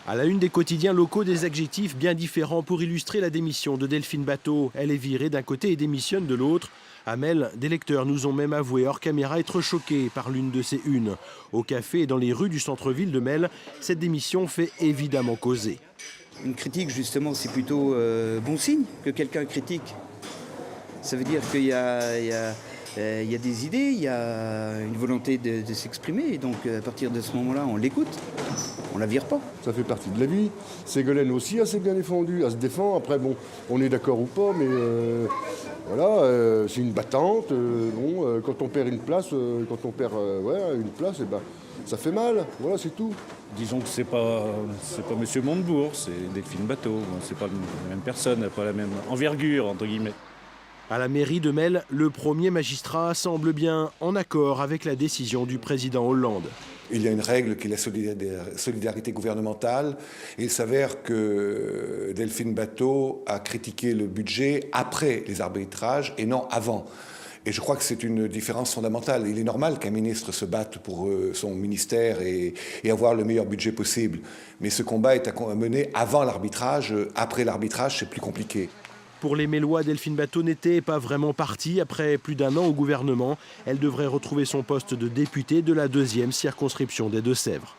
À la une des quotidiens locaux, des adjectifs bien différents pour illustrer la démission de Delphine Batho. Elle est virée d'un côté et démissionne de l'autre. À Melle, des lecteurs nous ont même avoué hors caméra être choqués par l'une de ces unes. Au café et dans les rues du centre-ville de Melle, cette démission fait évidemment causer. Une critique, justement, c'est plutôt bon signe que quelqu'un critique. Ça veut dire qu'il y a des idées, il y a une volonté de s'exprimer. Et donc, à partir de ce moment-là, on l'écoute. On la vire pas. Ça fait partie de la vie. Ségolène aussi assez bien défendu, elle se défend. Après, bon, on est d'accord ou pas, mais voilà, c'est une battante. Quand on perd une place, une place, ça fait mal. Voilà, c'est tout. Disons que c'est pas Monsieur Montebourg, c'est Delphine Batho. Bon, c'est pas la même personne, pas la même envergure, entre guillemets. À la mairie de Melle, le premier magistrat semble bien en accord avec la décision du président Hollande. Il y a une règle qui est la solidarité gouvernementale. Et il s'avère que Delphine Batho a critiqué le budget après les arbitrages et non avant. Et je crois que c'est une différence fondamentale. Il est normal qu'un ministre se batte pour son ministère et avoir le meilleur budget possible. Mais ce combat est à mener avant l'arbitrage. Après l'arbitrage, c'est plus compliqué. Pour les Mélois, Delphine Batho n'était pas vraiment partie. Après plus d'un an au gouvernement, elle devrait retrouver son poste de députée de la 2e circonscription des Deux-Sèvres.